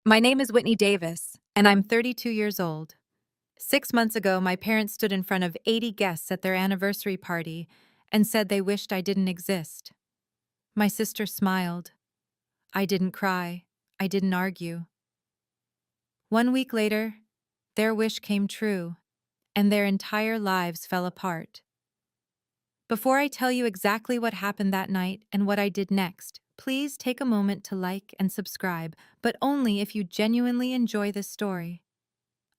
My name is Whitney Davis, and I'm 32 years old. 6 months ago, my parents stood in front of 80 guests at their anniversary party and said they wished I didn't exist. My sister smiled. I didn't cry. I didn't argue. 1 week later, their wish came true, and their entire lives fell apart. Before I tell you exactly what happened that night and what I did next, please take a moment to like and subscribe, but only if you genuinely enjoy this story.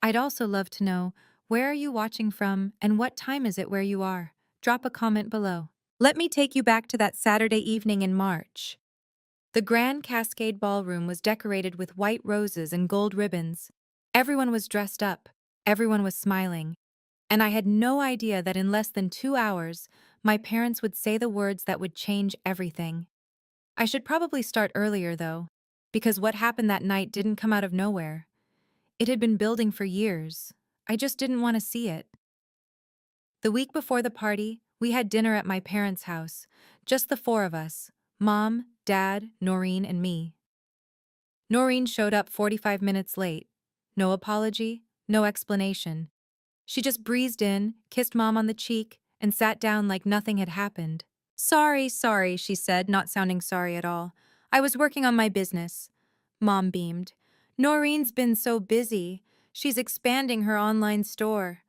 I'd also love to know, where are you watching from and what time is it where you are? Drop a comment below. Let me take you back to that Saturday evening in March. The Grand Cascade Ballroom was decorated with white roses and gold ribbons. Everyone was dressed up, everyone was smiling, and I had no idea that in less than 2 hours, my parents would say the words that would change everything. I should probably start earlier, though, because what happened that night didn't come out of nowhere. It had been building for years. I just didn't want to see it. The week before the party, we had dinner at my parents' house, just the four of us: Mom, Dad, Noreen, and me. Noreen showed up 45 minutes late. No apology, no explanation. She just breezed in, kissed Mom on the cheek, and sat down like nothing had happened. Sorry, she said, not sounding sorry at all. I was working on my business. Mom beamed. Noreen's been so busy. She's expanding her online store.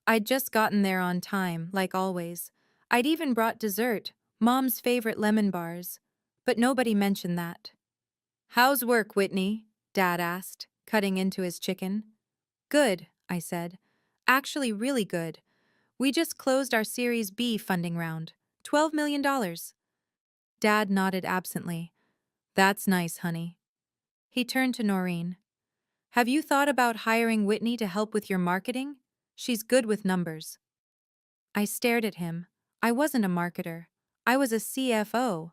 I'd just gotten there on time, like always. I'd even brought dessert, Mom's favorite lemon bars. But nobody mentioned that. How's work, Whitney? Dad asked, cutting into his chicken. Good, I said. Actually, really good. We just closed our Series B funding round. $12 million. Dad nodded absently. That's nice, honey. He turned to Noreen. Have you thought about hiring Whitney to help with your marketing? She's good with numbers. I stared at him. I wasn't a marketer. I was a CFO.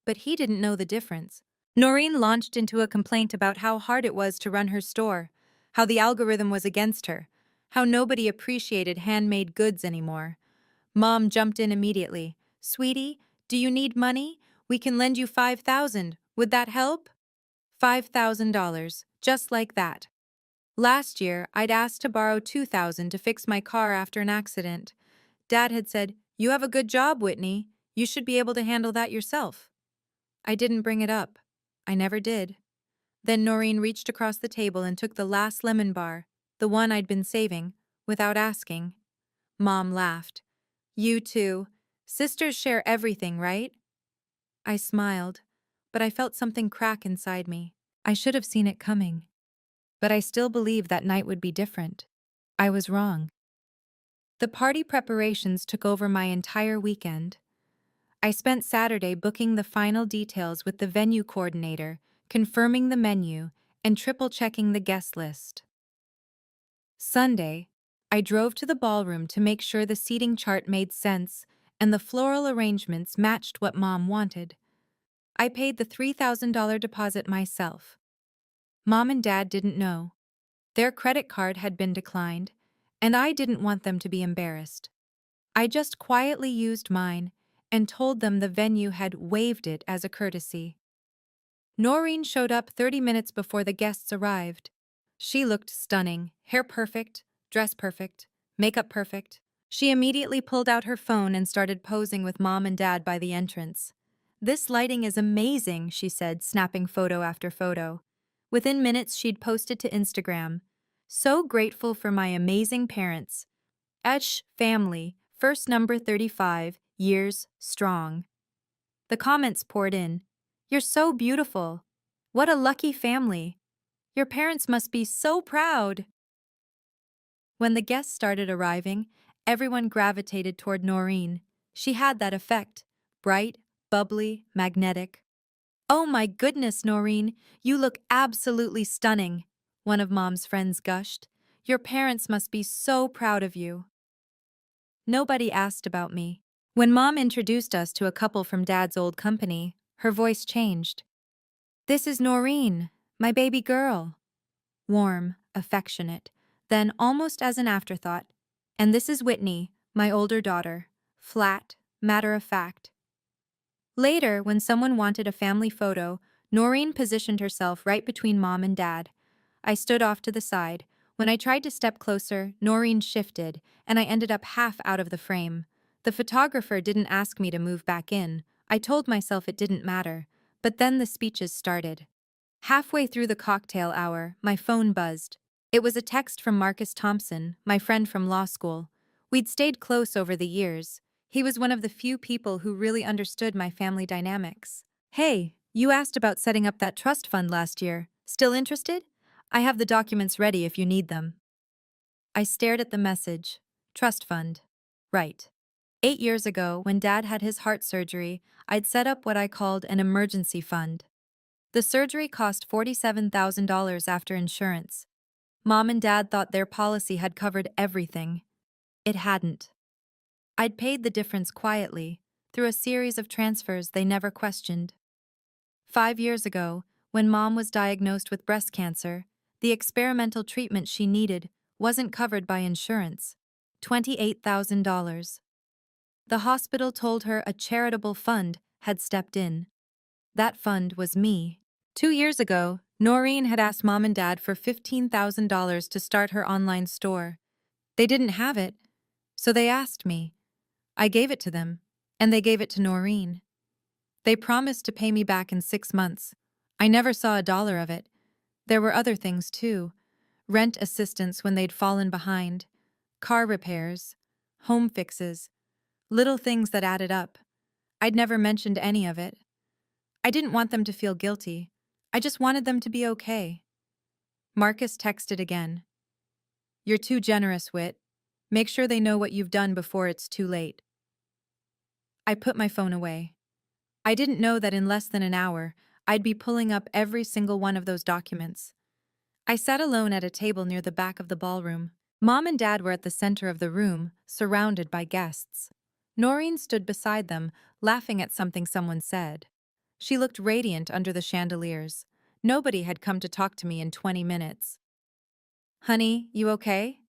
But he didn't know the difference. Noreen launched into a complaint about how hard it was to run her store, how the algorithm was against her, how nobody appreciated handmade goods anymore. Mom jumped in immediately. Sweetie, do you need money? We can lend you $5,000. Would that help? $5,000, just like that. Last year, I'd asked to borrow $2,000 to fix my car after an accident. Dad had said, You have a good job, Whitney. You should be able to handle that yourself. I didn't bring it up. I never did. Then Noreen reached across the table and took the last lemon bar, the one I'd been saving, without asking. Mom laughed. You too. Sisters share everything, right? I smiled, but I felt something crack inside me. I should have seen it coming. But I still believed that night would be different. I was wrong. The party preparations took over my entire weekend. I spent Saturday booking the final details with the venue coordinator, confirming the menu, and triple-checking the guest list. Sunday, I drove to the ballroom to make sure the seating chart made sense and the floral arrangements matched what Mom wanted. I paid the $3,000 deposit myself. Mom and Dad didn't know. Their credit card had been declined, and I didn't want them to be embarrassed. I just quietly used mine and told them the venue had waived it as a courtesy. Noreen showed up 30 minutes before the guests arrived. She looked stunning, hair perfect, dress perfect, makeup perfect. She immediately pulled out her phone and started posing with Mom and Dad by the entrance. This lighting is amazing, she said, snapping photo after photo. Within minutes, she'd posted to Instagram. So grateful for my amazing parents. Family, first number 35, years strong. The comments poured in. You're so beautiful. What a lucky family. Your parents must be so proud. When the guests started arriving, everyone gravitated toward Noreen. She had that effect. Bright, bubbly, magnetic. Oh my goodness, Noreen, you look absolutely stunning, one of Mom's friends gushed. Your parents must be so proud of you. Nobody asked about me. When Mom introduced us to a couple from Dad's old company, her voice changed. This is Noreen, my baby girl. Warm, affectionate, then almost as an afterthought. And this is Whitney, my older daughter. Flat, matter of fact. Later, when someone wanted a family photo, Noreen positioned herself right between Mom and Dad. I stood off to the side. When I tried to step closer, Noreen shifted, and I ended up half out of the frame. The photographer didn't ask me to move back in. I told myself it didn't matter. But then the speeches started. Halfway through the cocktail hour, my phone buzzed. It was a text from Marcus Thompson, my friend from law school. We'd stayed close over the years. He was one of the few people who really understood my family dynamics. Hey, you asked about setting up that trust fund last year. Still interested? I have the documents ready if you need them. I stared at the message. Trust fund. Right. 8 years ago, when Dad had his heart surgery, I'd set up what I called an emergency fund. The surgery cost $47,000 after insurance. Mom and Dad thought their policy had covered everything. It hadn't. I'd paid the difference quietly, through a series of transfers they never questioned. 5 years ago, when Mom was diagnosed with breast cancer, the experimental treatment she needed wasn't covered by insurance. $28,000. The hospital told her a charitable fund had stepped in. That fund was me. 2 years ago, Noreen had asked Mom and Dad for $15,000 to start her online store. They didn't have it, so they asked me. I gave it to them, and they gave it to Noreen. They promised to pay me back in 6 months. I never saw a dollar of it. There were other things, too. Rent assistance when they'd fallen behind, car repairs, home fixes, little things that added up. I'd never mentioned any of it. I didn't want them to feel guilty. I just wanted them to be okay. Marcus texted again. You're too generous, Whit. Make sure they know what you've done before it's too late. I put my phone away. I didn't know that in less than an hour, I'd be pulling up every single one of those documents. I sat alone at a table near the back of the ballroom. Mom and Dad were at the center of the room, surrounded by guests. Noreen stood beside them, laughing at something someone said. She looked radiant under the chandeliers. Nobody had come to talk to me in 20 minutes. Honey, you okay?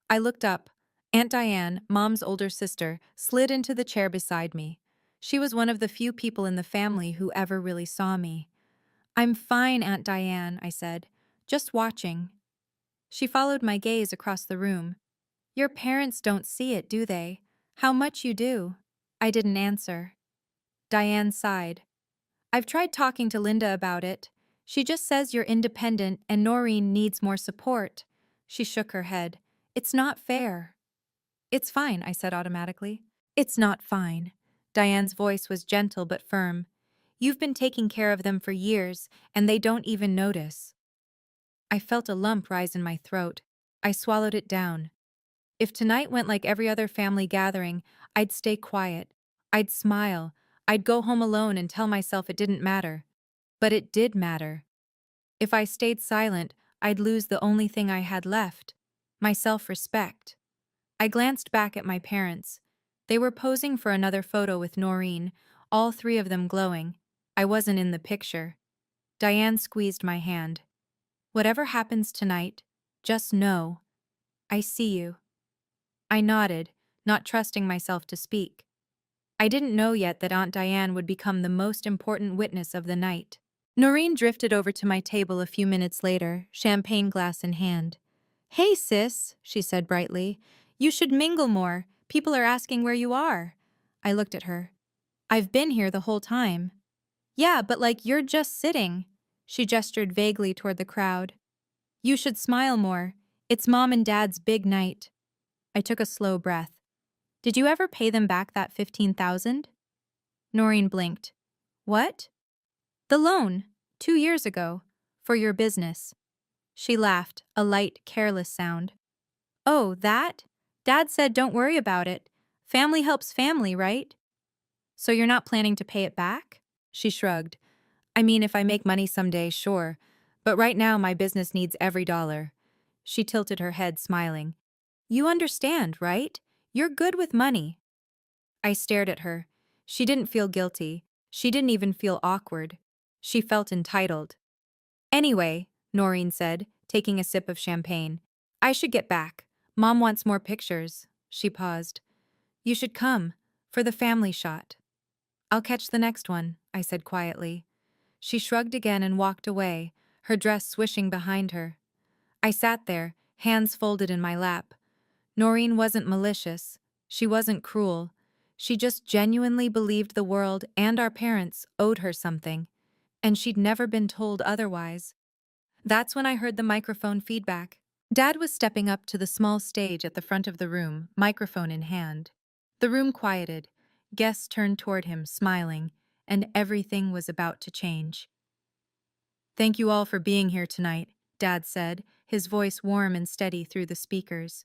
I looked up. Aunt Diane, Mom's older sister, slid into the chair beside me. She was one of the few people in the family who ever really saw me. I'm fine, Aunt Diane, I said. Just watching. She followed my gaze across the room. Your parents don't see it, do they? How much you do? I didn't answer. Diane sighed. I've tried talking to Linda about it. She just says you're independent and Noreen needs more support. She shook her head. It's not fair. It's fine, I said automatically. It's not fine. Diane's voice was gentle but firm. You've been taking care of them for years, and they don't even notice. I felt a lump rise in my throat. I swallowed it down. If tonight went like every other family gathering, I'd stay quiet. I'd smile. I'd go home alone and tell myself it didn't matter. But it did matter. If I stayed silent, I'd lose the only thing I had left, my self-respect. I glanced back at my parents. They were posing for another photo with Noreen, all three of them glowing. I wasn't in the picture. Diane squeezed my hand. Whatever happens tonight, just know. I see you. I nodded, not trusting myself to speak. I didn't know yet that Aunt Diane would become the most important witness of the night. Noreen drifted over to my table a few minutes later, champagne glass in hand. Hey, sis, she said brightly. You should mingle more. People are asking where you are. I looked at her. I've been here the whole time. Yeah, but like you're just sitting. She gestured vaguely toward the crowd. You should smile more. It's Mom and Dad's big night. I took a slow breath. Did you ever pay them back that $15,000? Noreen blinked. What? The loan, 2 years ago, for your business. She laughed, a light, careless sound. Oh, that? Dad said don't worry about it. Family helps family, right? So you're not planning to pay it back? She shrugged. I mean, if I make money someday, sure. But right now my business needs every dollar. She tilted her head, smiling. You understand, right? You're good with money. I stared at her. She didn't feel guilty. She didn't even feel awkward. She felt entitled. Anyway, Noreen said, taking a sip of champagne. I should get back. Mom wants more pictures. She paused. You should come, for the family shot. I'll catch the next one, I said quietly. She shrugged again and walked away, her dress swishing behind her. I sat there, hands folded in my lap. Noreen wasn't malicious. She wasn't cruel. She just genuinely believed the world and our parents owed her something, and she'd never been told otherwise. That's when I heard the microphone feedback. Dad was stepping up to the small stage at the front of the room, microphone in hand. The room quieted. Guests turned toward him, smiling, and everything was about to change. "Thank you all for being here tonight," Dad said, his voice warm and steady through the speakers.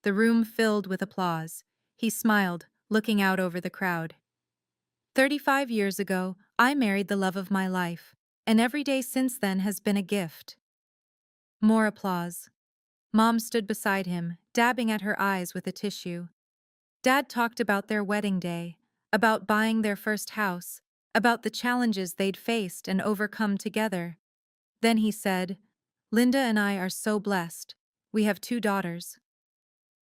The room filled with applause. He smiled, looking out over the crowd. 35 years ago, I married the love of my life, and every day since then has been a gift." More applause. Mom stood beside him, dabbing at her eyes with a tissue. Dad talked about their wedding day, about buying their first house, about the challenges they'd faced and overcome together. Then he said, "Linda and I are so blessed. We have 2 daughters."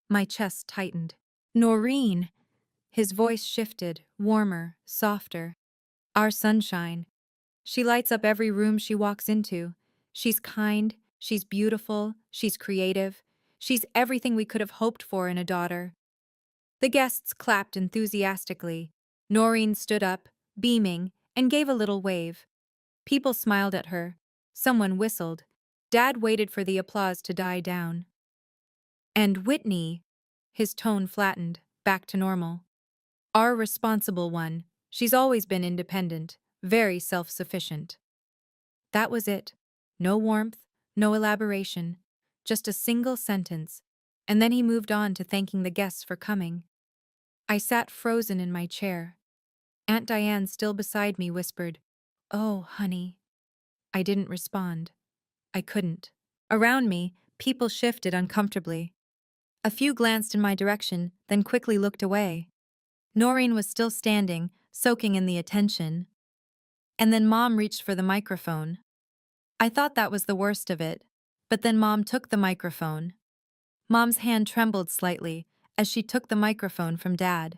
My chest tightened. "Noreen!" His voice shifted, warmer, softer. "Our sunshine. She lights up every room she walks into. She's kind, she's beautiful, she's creative. She's everything we could have hoped for in a daughter." The guests clapped enthusiastically. Noreen stood up, beaming, and gave a little wave. People smiled at her. Someone whistled. Dad waited for the applause to die down. "And Whitney," his tone flattened, back to normal. "Our responsible one. She's always been independent, very self-sufficient." That was it. No warmth, no elaboration, just a single sentence, and then he moved on to thanking the guests for coming. I sat frozen in my chair. Aunt Diane, still beside me, whispered, "Oh, honey." I didn't respond. I couldn't. Around me, people shifted uncomfortably. A few glanced in my direction, then quickly looked away. Noreen was still standing, soaking in the attention. And then Mom reached for the microphone. I thought that was the worst of it, but then Mom took the microphone. Mom's hand trembled slightly as she took the microphone from Dad.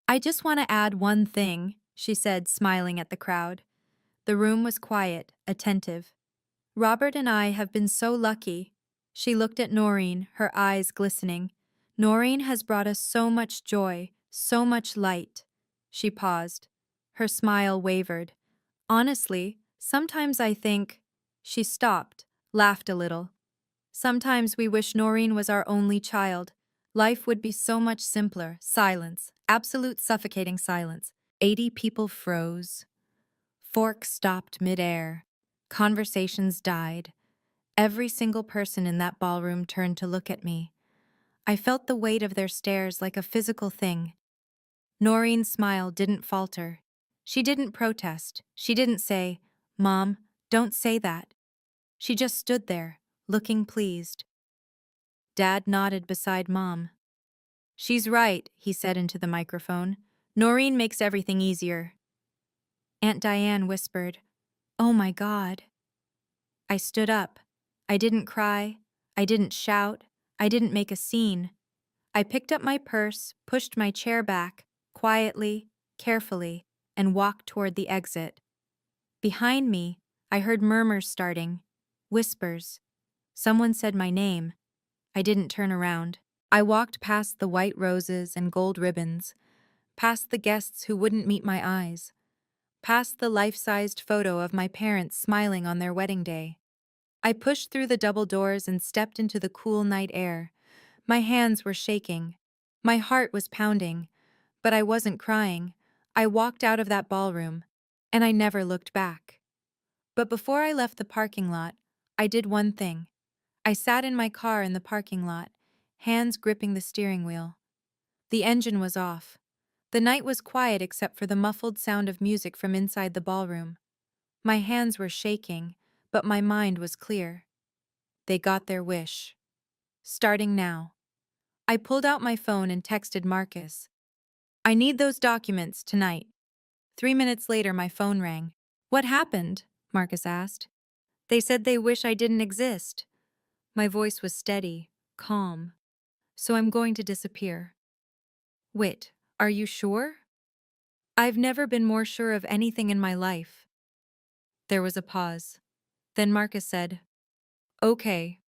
"I just want to add one thing," she said, smiling at the crowd. The room was quiet, attentive. "Robert and I have been so lucky." She looked at Noreen, her eyes glistening. "Noreen has brought us so much joy, so much light." She paused. Her smile wavered. "Honestly, sometimes I think—" She stopped, laughed a little. "Sometimes we wish Noreen was our only child. Life would be so much simpler." Silence. Absolute suffocating silence. 80 people froze. Forks stopped midair. Conversations died. Every single person in that ballroom turned to look at me. I felt the weight of their stares like a physical thing. Noreen's smile didn't falter. She didn't protest. She didn't say, "Mom, don't say that." She just stood there, looking pleased. Dad nodded beside Mom. "She's right," he said into the microphone. "Noreen makes everything easier." Aunt Diane whispered, "Oh my God." I stood up. I didn't cry. I didn't shout. I didn't make a scene. I picked up my purse, pushed my chair back, quietly, carefully, and walked toward the exit. Behind me, I heard murmurs starting, whispers. Someone said my name. I didn't turn around. I walked past the white roses and gold ribbons, past the guests who wouldn't meet my eyes, past the life-sized photo of my parents smiling on their wedding day. I pushed through the double doors and stepped into the cool night air. My hands were shaking. My heart was pounding. But I wasn't crying. I walked out of that ballroom, and I never looked back. But before I left the parking lot, I did one thing. I sat in my car in the parking lot, hands gripping the steering wheel. The engine was off. The night was quiet except for the muffled sound of music from inside the ballroom. My hands were shaking, but my mind was clear. They got their wish. Starting now. I pulled out my phone and texted Marcus. "I need those documents tonight." 3 minutes later, my phone rang. "What happened?" Marcus asked. "They said they wish I didn't exist." My voice was steady, calm. "So I'm going to disappear." "Wait, are you sure?" "I've never been more sure of anything in my life." There was a pause. Then Marcus said, "Okay,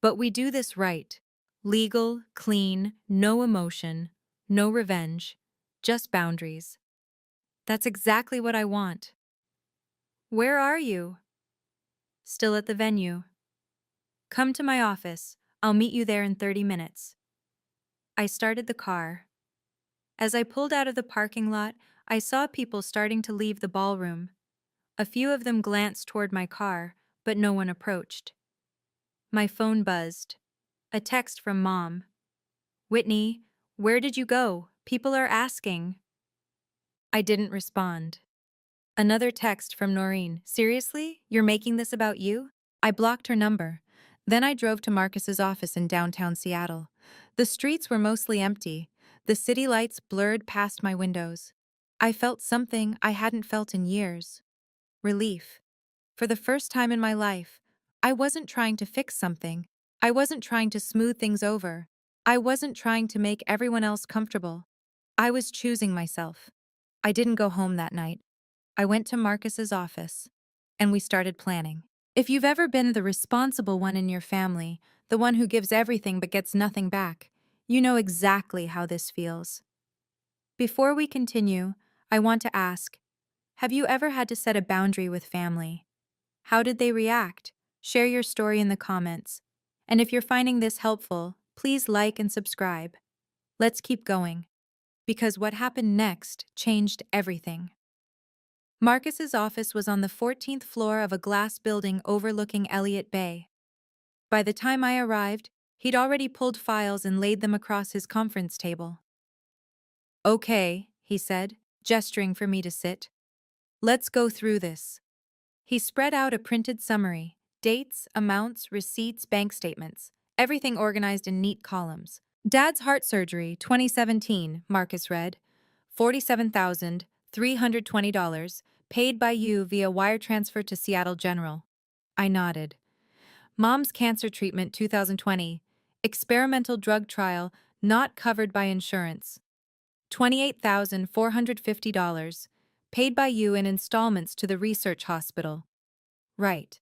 but we do this right. Legal, clean, no emotion, no revenge, just boundaries. That's exactly what I want." "Where are you?" "Still at the venue." "Come to my office. I'll meet you there in 30 minutes. I started the car. As I pulled out of the parking lot, I saw people starting to leave the ballroom. A few of them glanced toward my car, but no one approached. My phone buzzed. A text from Mom. "Whitney, where did you go? People are asking." I didn't respond. Another text from Noreen. "Seriously? You're making this about you?" I blocked her number. Then I drove to Marcus's office in downtown Seattle. The streets were mostly empty. The city lights blurred past my windows. I felt something I hadn't felt in years. Relief. For the first time in my life, I wasn't trying to fix something. I wasn't trying to smooth things over. I wasn't trying to make everyone else comfortable. I was choosing myself. I didn't go home that night. I went to Marcus's office, and we started planning. If you've ever been the responsible one in your family, the one who gives everything but gets nothing back, you know exactly how this feels. Before we continue, I want to ask, have you ever had to set a boundary with family? How did they react? Share your story in the comments. And if you're finding this helpful, please like and subscribe. Let's keep going, because what happened next changed everything. Marcus's office was on the 14th floor of a glass building overlooking Elliott Bay. By the time I arrived, he'd already pulled files and laid them across his conference table. "Okay," he said, gesturing for me to sit. "Let's go through this." He spread out a printed summary: dates, amounts, receipts, bank statements, everything organized in neat columns. "Dad's heart surgery, 2017, Marcus read. $47,320, paid by you via wire transfer to Seattle General." I nodded. "Mom's cancer treatment, 2020. Experimental drug trial, not covered by insurance. $28,450, paid by you in installments to the research hospital." Right.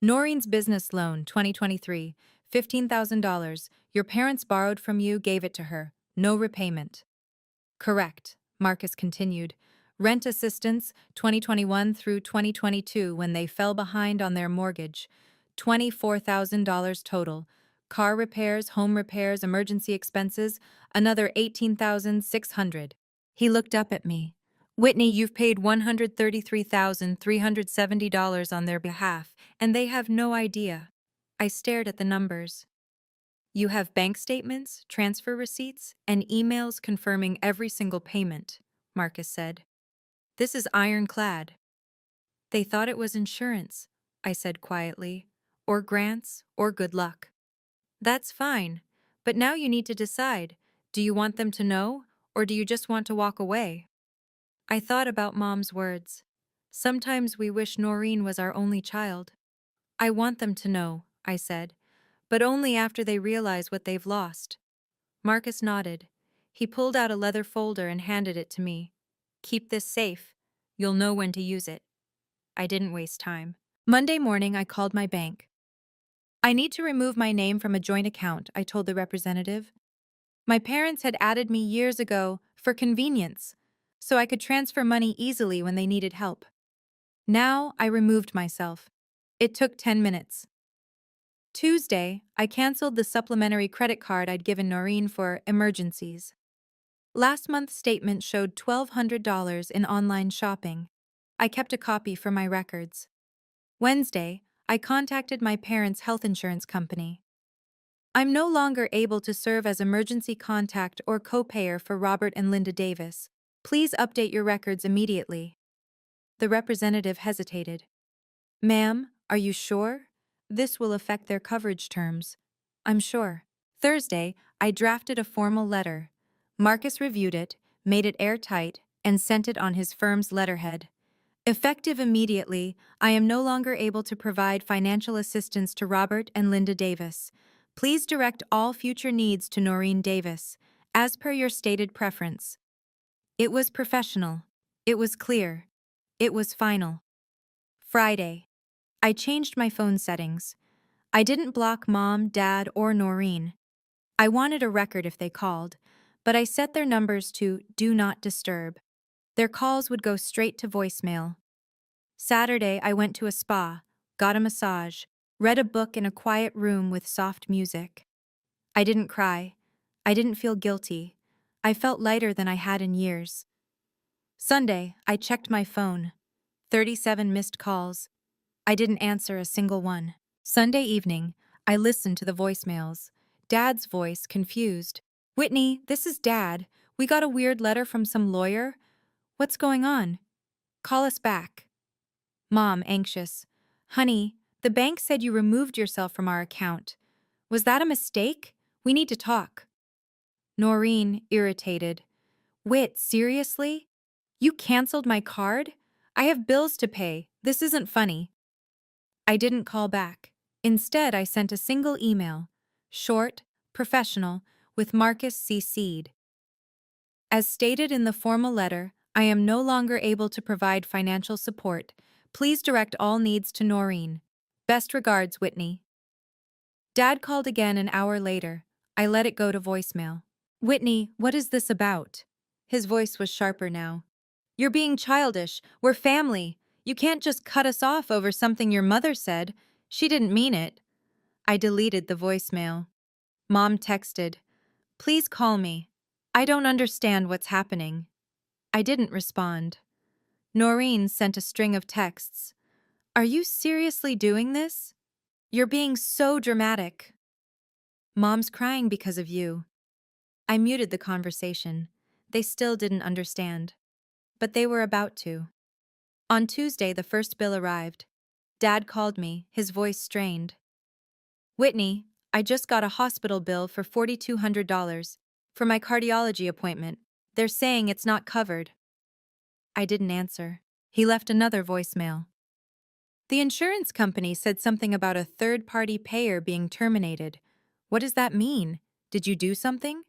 "Noreen's business loan, 2023, $15,000. Your parents borrowed from you, gave it to her. No repayment." "Correct," Marcus continued. "Rent assistance, 2021 through 2022 when they fell behind on their mortgage. $24,000 total. Car repairs, home repairs, emergency expenses, another $18,600. He looked up at me. "Whitney, you've paid $133,370 on their behalf, and they have no idea." I stared at the numbers. "You have bank statements, transfer receipts, and emails confirming every single payment," Marcus said. "This is ironclad." "They thought it was insurance," I said quietly, "or grants, or good luck." "That's fine, but now you need to decide. Do you want them to know, or do you just want to walk away?" I thought about Mom's words. Sometimes we wish Noreen was our only child. "I want them to know," I said, "but only after they realize what they've lost." Marcus nodded. He pulled out a leather folder and handed it to me. "Keep this safe. You'll know when to use it." I didn't waste time. Monday morning, I called my bank. "I need to remove my name from a joint account," I told the representative. "My parents had added me years ago for convenience, so I could transfer money easily when they needed help. Now I removed myself. It took 10 minutes. Tuesday, I canceled the supplementary credit card I'd given Noreen for emergencies. Last month's statement showed $1,200 in online shopping. I kept a copy for my records. Wednesday, I contacted my parents' health insurance company. "I'm no longer able to serve as emergency contact or co-payer for Robert and Linda Davis. Please update your records immediately." The representative hesitated. "Ma'am, are you sure? This will affect their coverage terms." "I'm sure." Thursday, I drafted a formal letter. Marcus reviewed it, made it airtight, and sent it on his firm's letterhead. "Effective immediately, I am no longer able to provide financial assistance to Robert and Linda Davis. Please direct all future needs to Noreen Davis, as per your stated preference." It was professional. It was clear. It was final. Friday. I changed my phone settings. I didn't block Mom, Dad, or Noreen. I wanted a record if they called, but I set their numbers to Do Not Disturb. Their calls would go straight to voicemail. Saturday, I went to a spa, got a massage, read a book in a quiet room with soft music. I didn't cry. I didn't feel guilty. I felt lighter than I had in years. Sunday, I checked my phone. 37 missed calls. I didn't answer a single one. Sunday evening, I listened to the voicemails. Dad's voice, confused. "Whitney, this is Dad. We got a weird letter from some lawyer. What's going on? Call us back." Mom, anxious. "Honey, the bank said you removed yourself from our account. Was that a mistake? We need to talk." Noreen, irritated. "Whit, seriously? You canceled my card? I have bills to pay. This isn't funny." I didn't call back. Instead, I sent a single email. Short, professional, with Marcus CC'd. As stated in the formal letter, I am no longer able to provide financial support. Please direct all needs to Noreen. Best regards, Whitney. Dad called again an hour later. I let it go to voicemail. "Whitney, what is this about?" His voice was sharper now. "You're being childish. We're family. You can't just cut us off over something your mother said. She didn't mean it." I deleted the voicemail. Mom texted, "Please call me. I don't understand what's happening." I didn't respond. Noreen sent a string of texts. "Are you seriously doing this? You're being so dramatic." "Mom's crying because of you." I muted the conversation. They still didn't understand. But they were about to. On Tuesday, the first bill arrived. Dad called me, his voice strained. "Whitney, I just got a hospital bill for $4,200 for my cardiology appointment. They're saying it's not covered." I didn't answer. He left another voicemail. "The insurance company said something about a third-party payer being terminated. What does that mean? Did you do something?"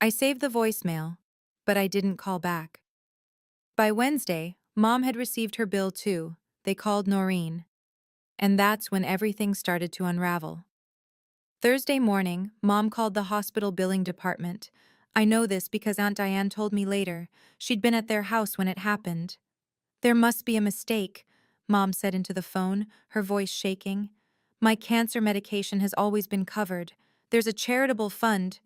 I saved the voicemail, but I didn't call back. By Wednesday, Mom had received her bill too. They called Noreen. And that's when everything started to unravel. Thursday morning, Mom called the hospital billing department. I know this because Aunt Diane told me later. She'd been at their house when it happened. "There must be a mistake," Mom said into the phone, her voice shaking. "My cancer medication has always been covered. There's a charitable fund."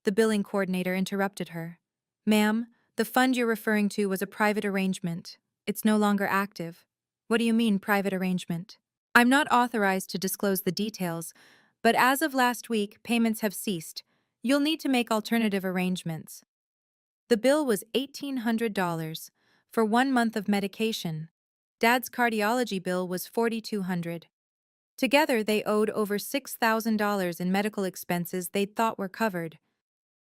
The billing coordinator interrupted her. "Ma'am, the fund you're referring to was a private arrangement. It's no longer active." "What do you mean, private arrangement?" "I'm not authorized to disclose the details, but as of last week, payments have ceased. You'll need to make alternative arrangements." The bill was $1,800 for 1 month of medication. Dad's cardiology bill was $4,200. Together, they owed over $6,000 in medical expenses they'd thought were covered.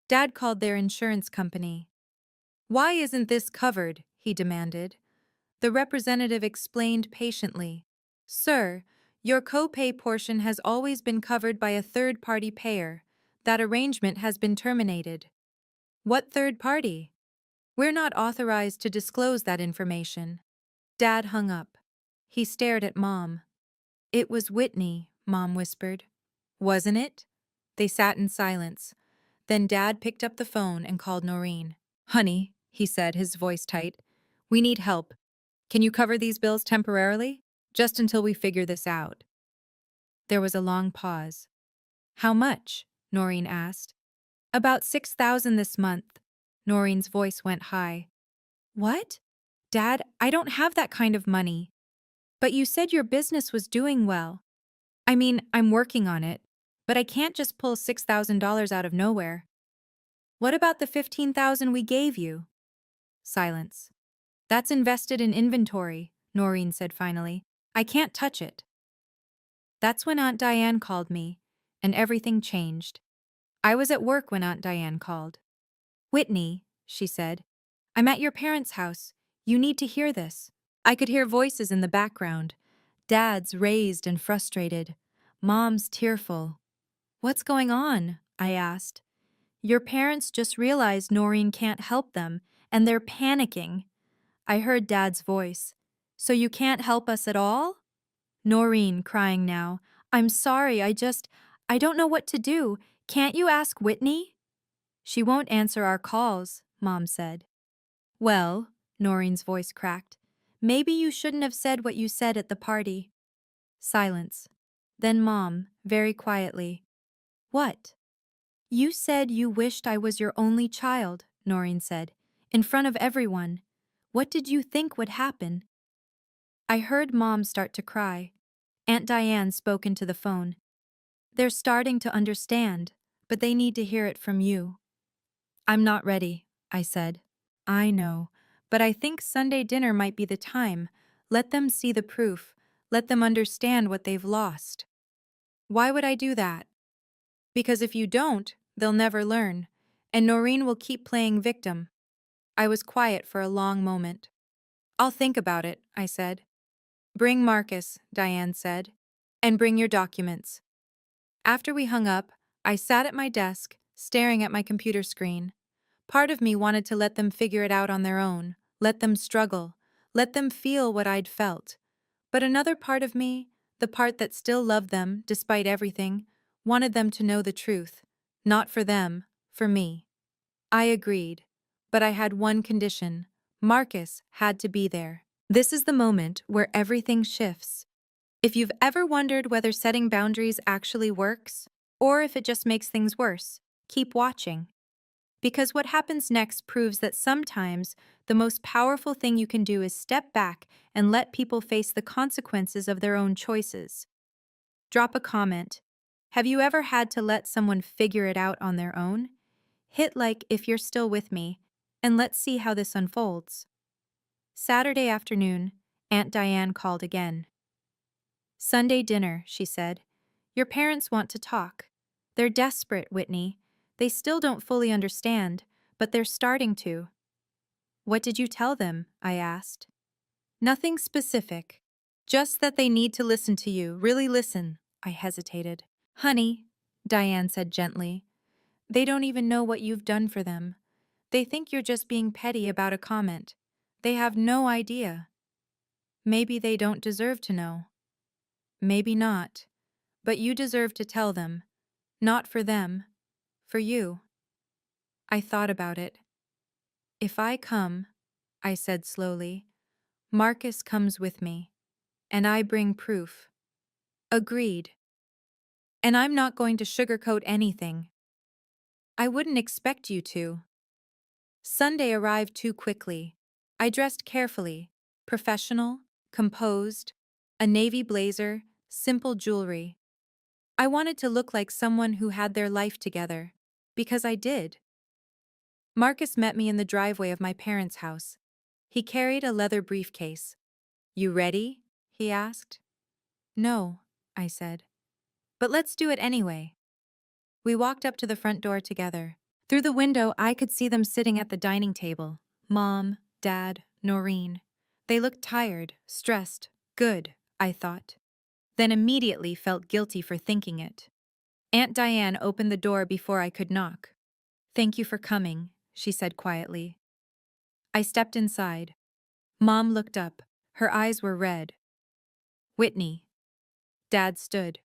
Dad called their insurance company. "Why isn't this covered?" he demanded. The representative explained patiently. "Sir, your co-pay portion has always been covered by a third-party payer. That arrangement has been terminated." "What third party?" "We're not authorized to disclose that information." Dad hung up. He stared at Mom. "It was Whitney," Mom whispered. "Wasn't it?" They sat in silence. Then Dad picked up the phone and called Noreen. "Honey," he said, his voice tight, "we need help. Can you cover these bills temporarily? Just until we figure this out." There was a long pause. "How much?" Noreen asked. "About $6,000 this month." Noreen's voice went high. "What? Dad, I don't have that kind of money." "But you said your business was doing well." "I mean, I'm working on it, but I can't just pull $6,000 out of nowhere." "What about the $15,000 we gave you?" Silence. "That's invested in inventory," Noreen said finally. "I can't touch it." That's when Aunt Diane called me, and everything changed. I was at work when Aunt Diane called. "Whitney," she said, "I'm at your parents' house. You need to hear this." I could hear voices in the background. Dad's raised and frustrated. Mom's tearful. "What's going on?" I asked. "Your parents just realized Noreen can't help them, and they're panicking." I heard Dad's voice. So you can't help us at all? Noreen, crying now. I'm sorry, I don't know what to do. Can't you ask Whitney? She won't answer our calls, Mom said. Well, Noreen's voice cracked. Maybe you shouldn't have said what you said at the party. Silence. Then Mom, very quietly. What? You said you wished I was your only child, Noreen said, in front of everyone. What did you think would happen? I heard Mom start to cry. Aunt Diane spoke into the phone. They're starting to understand, but they need to hear it from you. I'm not ready, I said. I know, but I think Sunday dinner might be the time. Let them see the proof. Let them understand what they've lost. Why would I do that? Because if you don't, they'll never learn, and Noreen will keep playing victim. I was quiet for a long moment. I'll think about it, I said. Bring Marcus, Diane said, and bring your documents. After we hung up, I sat at my desk, staring at my computer screen. Part of me wanted to let them figure it out on their own, let them struggle, let them feel what I'd felt. But another part of me, the part that still loved them despite everything, wanted them to know the truth. Not for them, for me. I agreed, but I had one condition. Marcus had to be there. This is the moment where everything shifts. If you've ever wondered whether setting boundaries actually works, or if it just makes things worse, keep watching. Because what happens next proves that sometimes the most powerful thing you can do is step back and let people face the consequences of their own choices. Drop a comment. Have you ever had to let someone figure it out on their own? Hit like if you're still with me, and let's see how this unfolds. Saturday afternoon, Aunt Diane called again. Sunday dinner, she said. Your parents want to talk. They're desperate, Whitney. They still don't fully understand, but they're starting to. What did you tell them? I asked. Nothing specific. Just that they need to listen to you, really listen. I hesitated. Honey, Diane said gently, they don't even know what you've done for them. They think you're just being petty about a comment. They have no idea. Maybe they don't deserve to know. Maybe not. But you deserve to tell them. Not for them. For you. I thought about it. If I come, I said slowly, Marcus comes with me, and I bring proof. Agreed. And I'm not going to sugarcoat anything. I wouldn't expect you to. Sunday arrived too quickly. I dressed carefully, professional, composed, a navy blazer, simple jewelry. I wanted to look like someone who had their life together, because I did. Marcus met me in the driveway of my parents' house. He carried a leather briefcase. You ready? He asked. No, I said. But let's do it anyway. We walked up to the front door together. Through the window, I could see them sitting at the dining table. Mom, Dad, Noreen. They looked tired, stressed, good, I thought. Then immediately felt guilty for thinking it. Aunt Diane opened the door before I could knock. Thank you for coming, she said quietly. I stepped inside. Mom looked up. Her eyes were red. Whitney. Dad stood.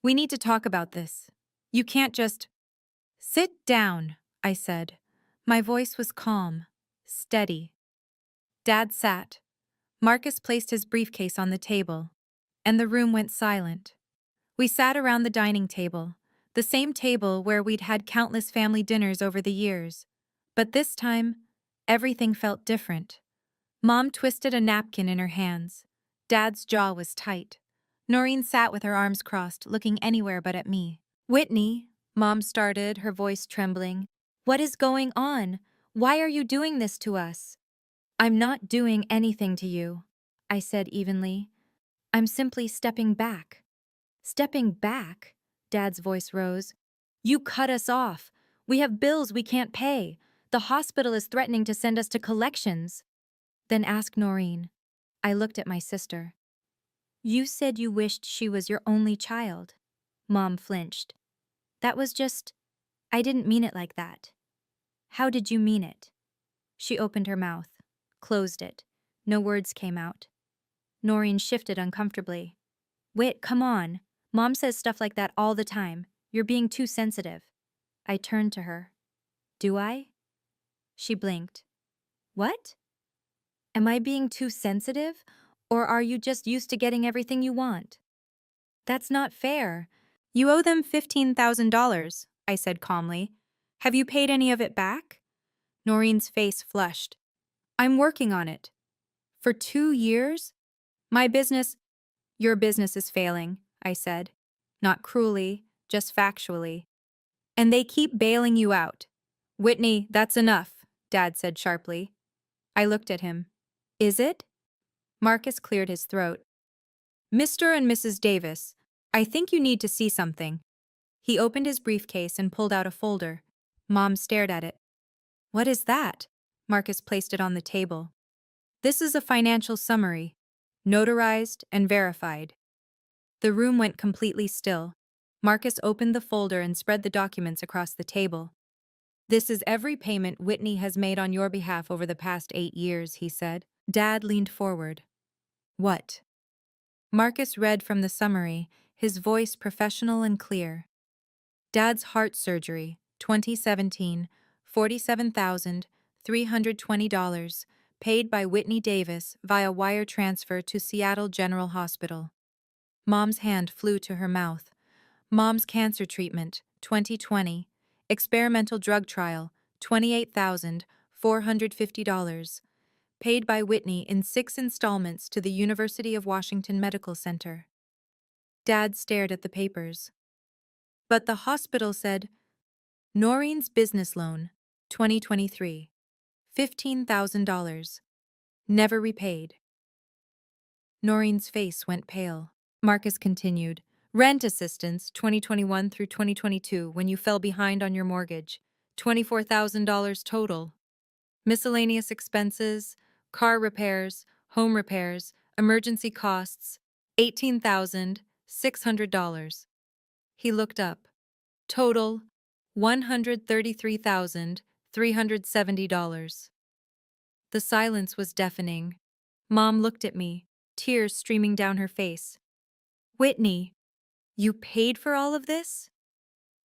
We need to talk about this. You can't just... Sit down, I said. My voice was calm, steady. Dad sat. Marcus placed his briefcase on the table, and the room went silent. We sat around the dining table, the same table where we'd had countless family dinners over the years. But this time, everything felt different. Mom twisted a napkin in her hands. Dad's jaw was tight. Noreen sat with her arms crossed, looking anywhere but at me. Whitney, Mom started, her voice trembling. What is going on? Why are you doing this to us? I'm not doing anything to you, I said evenly. I'm simply stepping back. Stepping back? Dad's voice rose. You cut us off. We have bills we can't pay. The hospital is threatening to send us to collections. Then ask Noreen. I looked at my sister. You said you wished she was your only child. Mom flinched. That was just... I didn't mean it like that. How did you mean it? She opened her mouth, closed it. No words came out. Noreen shifted uncomfortably. Whit, come on. Mom says stuff like that all the time. You're being too sensitive. I turned to her. Do I? She blinked. What? Am I being too sensitive? Or are you just used to getting everything you want? That's not fair. You owe them $15,000, I said calmly. Have you paid any of it back? Noreen's face flushed. I'm working on it. For 2 years? My business— Your business is failing, I said. Not cruelly, just factually. And they keep bailing you out. Whitney, that's enough, Dad said sharply. I looked at him. Is it? Marcus cleared his throat. Mr. and Mrs. Davis, I think you need to see something. He opened his briefcase and pulled out a folder. Mom stared at it. What is that? Marcus placed it on the table. This is a financial summary, notarized and verified. The room went completely still. Marcus opened the folder and spread the documents across the table. This is every payment Whitney has made on your behalf over the past 8 years, he said. Dad leaned forward. What? Marcus read from the summary, his voice professional and clear. Dad's heart surgery, 2017, $47,320, paid by Whitney Davis via wire transfer to Seattle General Hospital. Mom's hand flew to her mouth. Mom's cancer treatment, 2020, experimental drug trial, $28,450, paid by Whitney in 6 installments to the University of Washington Medical Center. Dad stared at the papers. But the hospital said, Noreen's business loan, 2023, $15,000, never repaid. Noreen's face went pale. Marcus continued, rent assistance, 2021 through 2022, when you fell behind on your mortgage, $24,000 total. Miscellaneous expenses, car repairs, home repairs, emergency costs, $18,600. He looked up. Total, $133,370. The silence was deafening. Mom looked at me, tears streaming down her face. Whitney, you paid for all of this?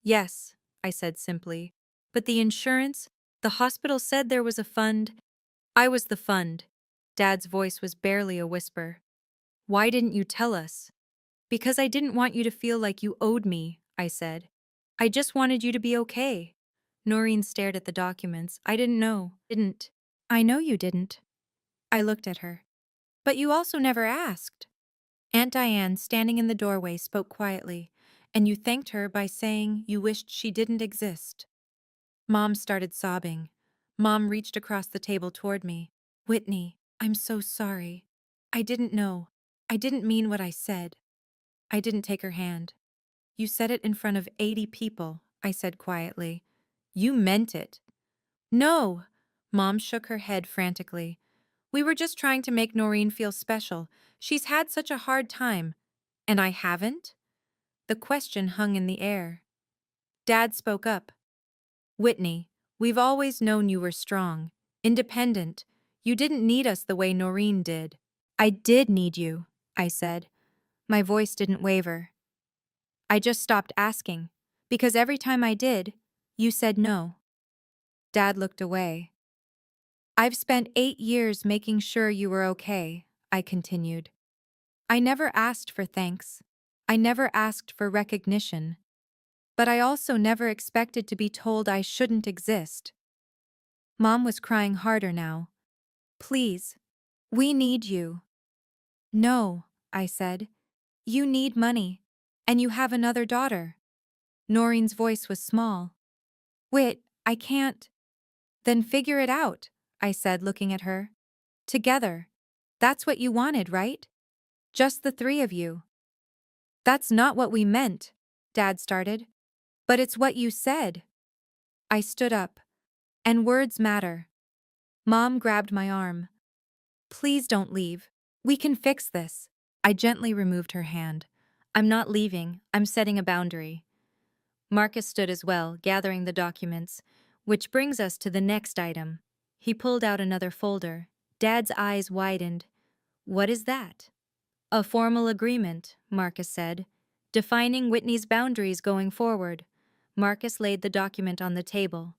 Yes, I said simply. But the insurance, the hospital said there was a fund. I was the fund. Dad's voice was barely a whisper. Why didn't you tell us? Because I didn't want you to feel like you owed me, I said. I just wanted you to be okay. Noreen stared at the documents. I didn't know. Didn't. I know you didn't. I looked at her. But you also never asked. Aunt Diane, standing in the doorway, spoke quietly, and you thanked her by saying you wished she didn't exist. Mom started sobbing. Mom reached across the table toward me. Whitney, I'm so sorry. I didn't know. I didn't mean what I said. I didn't take her hand. You said it in front of 80 people, I said quietly. You meant it. No! Mom shook her head frantically. We were just trying to make Noreen feel special. She's had such a hard time. And I haven't? The question hung in the air. Dad spoke up. Whitney, we've always known you were strong, independent. You didn't need us the way Noreen did. I did need you, I said. My voice didn't waver. I just stopped asking, because every time I did, you said no. Dad looked away. I've spent 8 years making sure you were okay, I continued. I never asked for thanks. I never asked for recognition. But I also never expected to be told I shouldn't exist. Mom was crying harder now. Please, we need you. No, I said. You need money, and you have another daughter. Noreen's voice was small. Whit, I can't. Then figure it out, I said, looking at her. Together. That's what you wanted, right? Just the 3 of you. That's not what we meant, Dad started. But it's what you said. I stood up. And words matter. Mom grabbed my arm. Please don't leave. We can fix this. I gently removed her hand. I'm not leaving. I'm setting a boundary. Marcus stood as well, gathering the documents, which brings us to the next item. He pulled out another folder. Dad's eyes widened. What is that? A formal agreement, Marcus said, defining Whitney's boundaries going forward. Marcus laid the document on the table.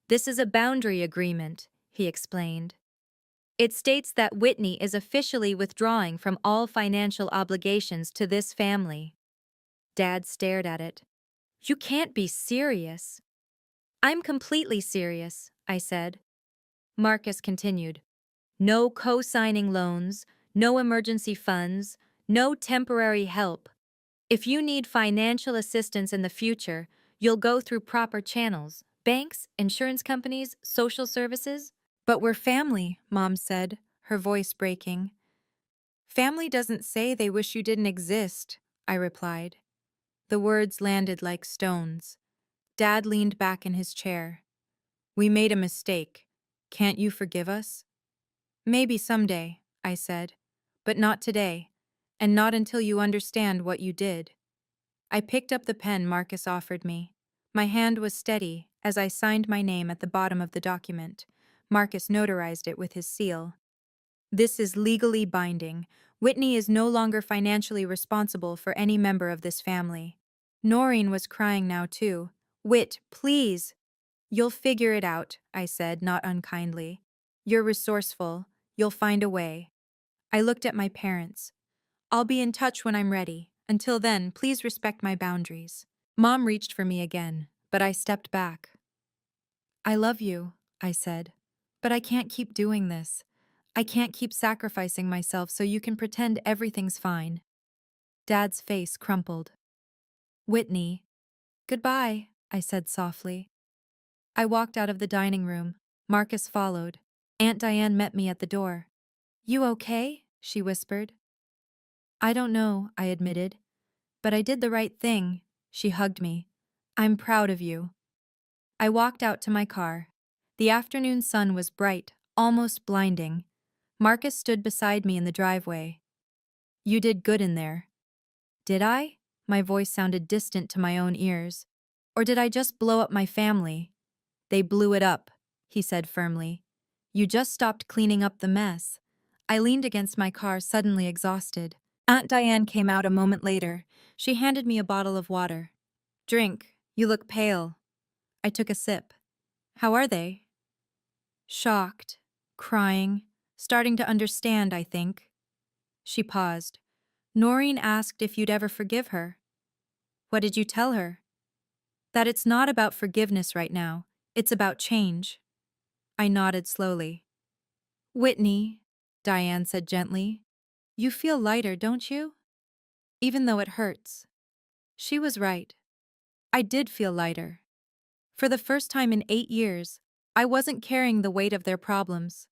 This is a boundary agreement, he explained. It states that Whitney is officially withdrawing from all financial obligations to this family. Dad stared at it. You can't be serious. I'm completely serious, I said. Marcus continued. No co-signing loans, no emergency funds, no temporary help. If you need financial assistance in the future, you'll go through proper channels, banks, insurance companies, social services. But we're family, Mom said, her voice breaking. Family doesn't say they wish you didn't exist, I replied. The words landed like stones. Dad leaned back in his chair. We made a mistake. Can't you forgive us? Maybe someday, I said, but not today, and not until you understand what you did. I picked up the pen Marcus offered me. My hand was steady as I signed my name at the bottom of the document. Marcus notarized it with his seal. This is legally binding. Whitney is no longer financially responsible for any member of this family. Noreen was crying now too. Whit, please. You'll figure it out, I said, not unkindly. You're resourceful. You'll find a way. I looked at my parents. I'll be in touch when I'm ready. Until then, please respect my boundaries. Mom reached for me again, but I stepped back. I love you, I said, but I can't keep doing this. I can't keep sacrificing myself so you can pretend everything's fine. Dad's face crumpled. Whitney. Goodbye, I said softly. I walked out of the dining room. Marcus followed. Aunt Diane met me at the door. You okay? She whispered. I don't know, I admitted. But I did the right thing. She hugged me. I'm proud of you. I walked out to my car. The afternoon sun was bright, almost blinding. Marcus stood beside me in the driveway. You did good in there. Did I? My voice sounded distant to my own ears. Or did I just blow up my family? They blew it up, he said firmly. You just stopped cleaning up the mess. I leaned against my car, suddenly exhausted. Aunt Diane came out a moment later. She handed me a bottle of water. Drink. You look pale. I took a sip. How are they? Shocked, crying, starting to understand, I think. She paused. Noreen asked if you'd ever forgive her. What did you tell her? That it's not about forgiveness right now. It's about change. I nodded slowly. Whitney, Diane said gently, you feel lighter, don't you? Even though it hurts. She was right. I did feel lighter. For the first time in 8 years, I wasn't carrying the weight of their problems.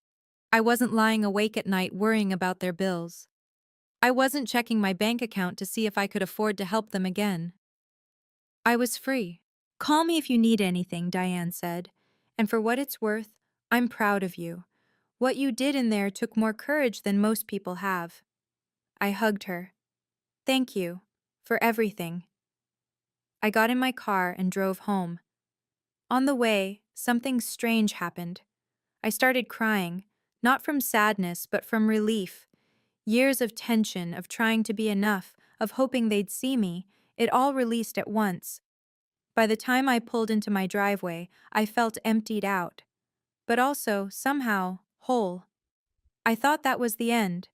I wasn't lying awake at night worrying about their bills. I wasn't checking my bank account to see if I could afford to help them again. I was free. Call me if you need anything, Diane said. And for what it's worth, I'm proud of you. What you did in there took more courage than most people have. I hugged her. Thank you. For everything. I got in my car and drove home. On the way, something strange happened. I started crying, not from sadness, but from relief. Years of tension, of trying to be enough, of hoping they'd see me, it all released at once. By the time I pulled into my driveway, I felt emptied out, but also, somehow, whole. I thought that was the end,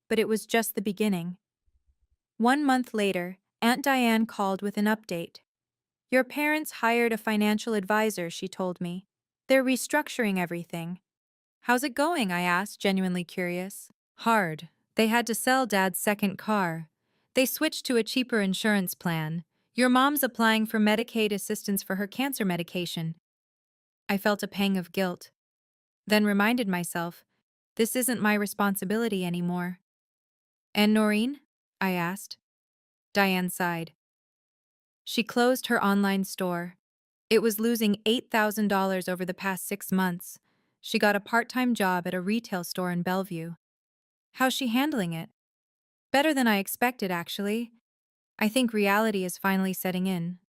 but it was just the beginning. 1 month later, Aunt Diane called with an update. Your parents hired a financial advisor, she told me. They're restructuring everything. How's it going? I asked, genuinely curious. Hard. They had to sell Dad's second car. They switched to a cheaper insurance plan. Your mom's applying for Medicaid assistance for her cancer medication. I felt a pang of guilt. Then reminded myself, this isn't my responsibility anymore. And Noreen? I asked. Diane sighed. She closed her online store. It was losing $8,000 over the past 6 months. She got a part-time job at a retail store in Bellevue. How's she handling it? Better than I expected, actually. I think reality is finally setting in.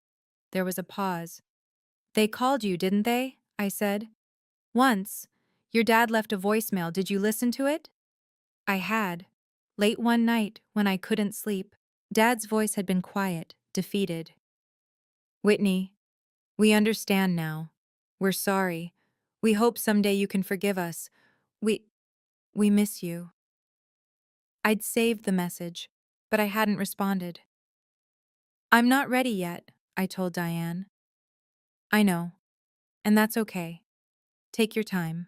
There was a pause. They called you, didn't they? I said. Once. Your dad left a voicemail. Did you listen to it? I had. Late one night, when I couldn't sleep, Dad's voice had been quiet, defeated. Whitney, we understand now. We're sorry. We hope someday you can forgive us. We. We miss you. I'd saved the message, but I hadn't responded. I'm not ready yet, I told Diane. I know, and that's okay. Take your time.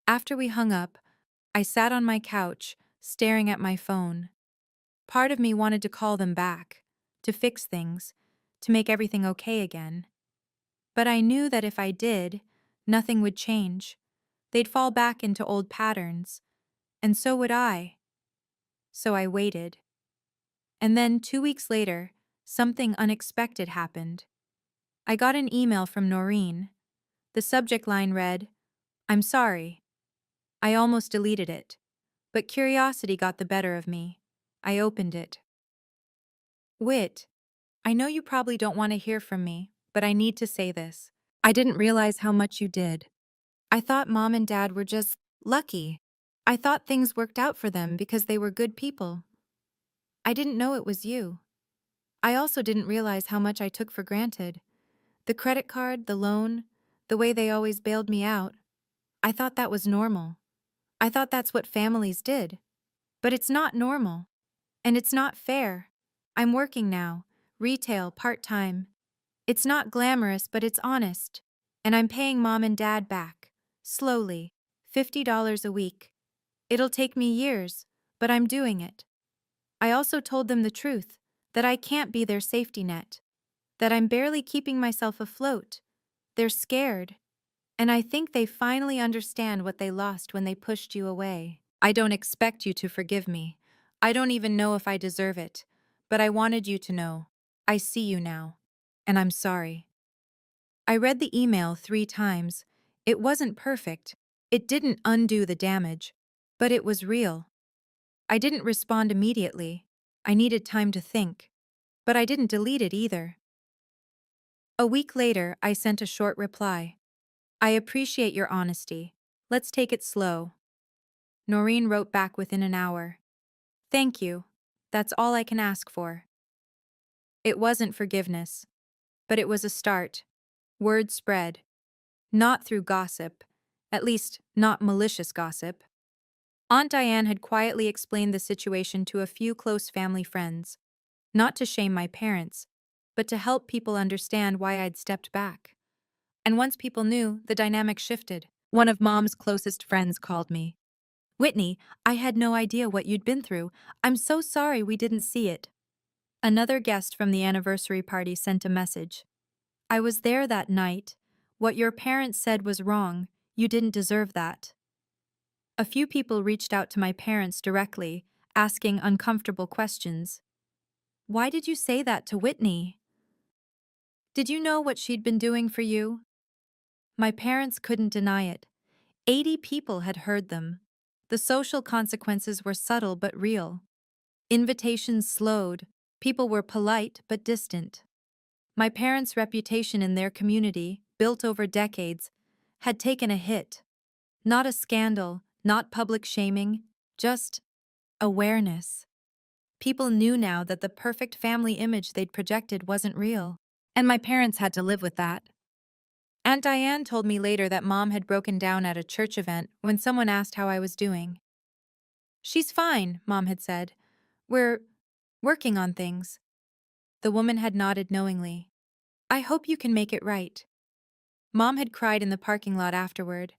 After we hung up, I sat on my couch, staring at my phone. Part of me wanted to call them back, to fix things, to make everything okay again. But I knew that if I did, nothing would change. They'd fall back into old patterns, and so would I. So I waited. And then 2 weeks later, something unexpected happened. I got an email from Noreen. The subject line read, "I'm sorry." I almost deleted it, but curiosity got the better of me. I opened it. Whit, I know you probably don't want to hear from me, but I need to say this. I didn't realize how much you did. I thought Mom and Dad were just lucky. I thought things worked out for them because they were good people. I didn't know it was you. I also didn't realize how much I took for granted. The credit card, the loan, the way they always bailed me out. I thought that was normal. I thought that's what families did. But it's not normal. And it's not fair. I'm working now, retail, part-time. It's not glamorous, but it's honest. And I'm paying Mom and Dad back. Slowly. $50 a week. It'll take me years, but I'm doing it. I also told them the truth, that I can't be their safety net. That I'm barely keeping myself afloat. They're scared. And I think they finally understand what they lost when they pushed you away. I don't expect you to forgive me. I don't even know if I deserve it. But I wanted you to know. I see you now. And I'm sorry. I read the email 3 times. It wasn't perfect. It didn't undo the damage. But it was real. I didn't respond immediately. I needed time to think. But I didn't delete it either. A week later, I sent a short reply. I appreciate your honesty. Let's take it slow. Noreen wrote back within an hour. Thank you. That's all I can ask for. It wasn't forgiveness, but it was a start. Word spread. Not through gossip. At least, not malicious gossip. Aunt Diane had quietly explained the situation to a few close family friends. Not to shame my parents, but to help people understand why I'd stepped back. And once people knew, the dynamic shifted. One of Mom's closest friends called me. Whitney, I had no idea what you'd been through. I'm so sorry we didn't see it. Another guest from the anniversary party sent a message. I was there that night. What your parents said was wrong. You didn't deserve that. A few people reached out to my parents directly, asking uncomfortable questions. Why did you say that to Whitney? Did you know what she'd been doing for you? My parents couldn't deny it. 80 people had heard them. The social consequences were subtle but real. Invitations slowed. People were polite but distant. My parents' reputation in their community, built over decades, had taken a hit. Not a scandal, not public shaming, just awareness. People knew now that the perfect family image they'd projected wasn't real. And my parents had to live with that. Aunt Diane told me later that Mom had broken down at a church event when someone asked how I was doing. She's fine, Mom had said. We're working on things. The woman had nodded knowingly. I hope you can make it right. Mom had cried in the parking lot afterward.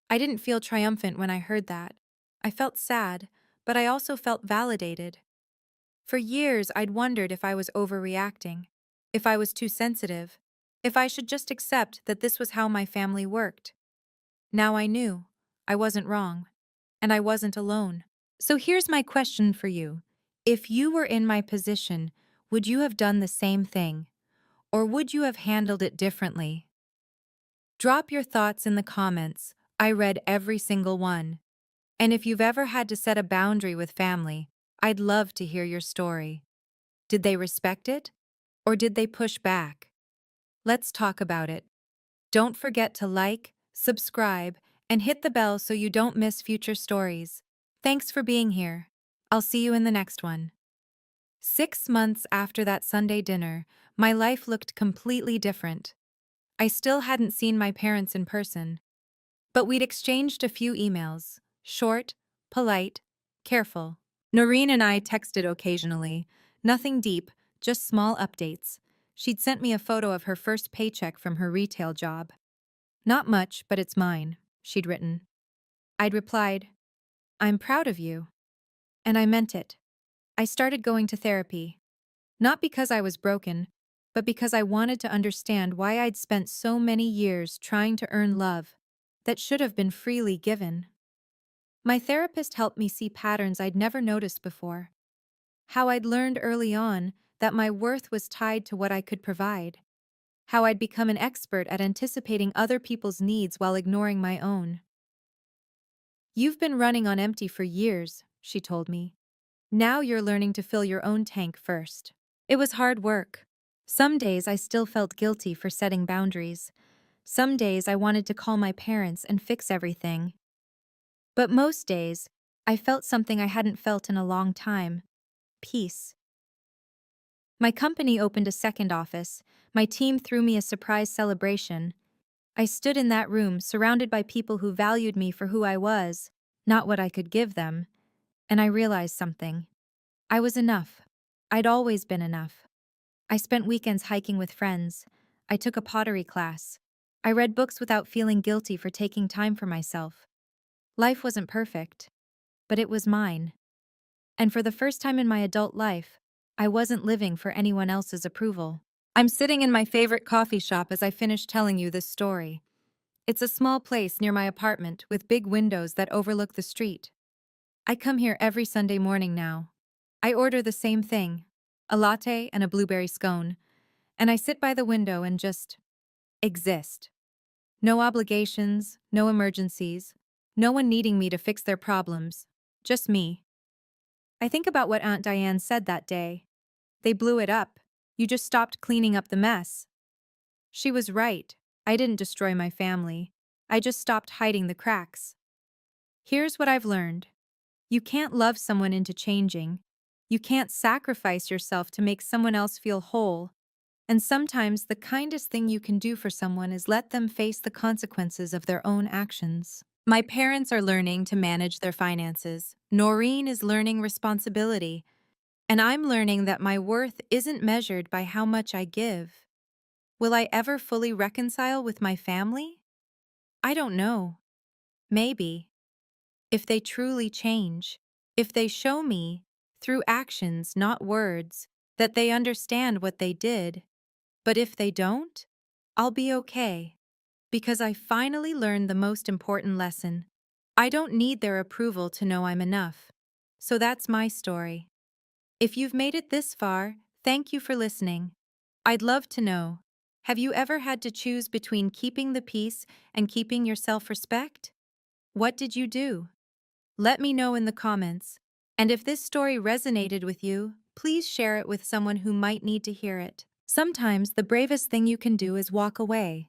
I didn't feel triumphant when I heard that. I felt sad, but I also felt validated. For years, I'd wondered if I was overreacting, if I was too sensitive, if I should just accept that this was how my family worked. Now I knew. I wasn't wrong. And I wasn't alone. So here's my question for you. If you were in my position, would you have done the same thing? Or would you have handled it differently? Drop your thoughts in the comments. I read every single one. And if you've ever had to set a boundary with family, I'd love to hear your story. Did they respect it? Or did they push back? Let's talk about it. Don't forget to like, subscribe, and hit the bell so you don't miss future stories. Thanks for being here. I'll see you in the next one. 6 months after that Sunday dinner, my life looked completely different. I still hadn't seen my parents in person, but we'd exchanged a few emails, short, polite, careful. Noreen and I texted occasionally, nothing deep, just small updates. She'd sent me a photo of her first paycheck from her retail job. Not much, but it's mine, she'd written. I'd replied, I'm proud of you. And I meant it. I started going to therapy. Not because I was broken, but because I wanted to understand why I'd spent so many years trying to earn love that should have been freely given. My therapist helped me see patterns I'd never noticed before. How I'd learned early on that my worth was tied to what I could provide. How I'd become an expert at anticipating other people's needs while ignoring my own. You've been running on empty for years, she told me. Now you're learning to fill your own tank first. It was hard work. Some days I still felt guilty for setting boundaries. Some days I wanted to call my parents and fix everything. But most days, I felt something I hadn't felt in a long time: peace. My company opened a second office. My team threw me a surprise celebration. I stood in that room surrounded by people who valued me for who I was, not what I could give them, and I realized something. I was enough. I'd always been enough. I spent weekends hiking with friends. I took a pottery class. I read books without feeling guilty for taking time for myself. Life wasn't perfect, but it was mine. And for the first time in my adult life, I wasn't living for anyone else's approval. I'm sitting in my favorite coffee shop as I finish telling you this story. It's a small place near my apartment with big windows that overlook the street. I come here every Sunday morning now. I order the same thing, a latte and a blueberry scone, and I sit by the window and just exist. No obligations, no emergencies, no one needing me to fix their problems, just me. I think about what Aunt Diane said that day. They blew it up. You just stopped cleaning up the mess. She was right. I didn't destroy my family. I just stopped hiding the cracks. Here's what I've learned. You can't love someone into changing. You can't sacrifice yourself to make someone else feel whole. And sometimes the kindest thing you can do for someone is let them face the consequences of their own actions. My parents are learning to manage their finances. Noreen is learning responsibility. And I'm learning that my worth isn't measured by how much I give. Will I ever fully reconcile with my family? I don't know. Maybe. If they truly change. If they show me, through actions, not words, that they understand what they did. But if they don't, I'll be okay. Because I finally learned the most important lesson. I don't need their approval to know I'm enough. So that's my story. If you've made it this far, thank you for listening. I'd love to know, have you ever had to choose between keeping the peace and keeping your self-respect? What did you do? Let me know in the comments. And if this story resonated with you, please share it with someone who might need to hear it. Sometimes the bravest thing you can do is walk away.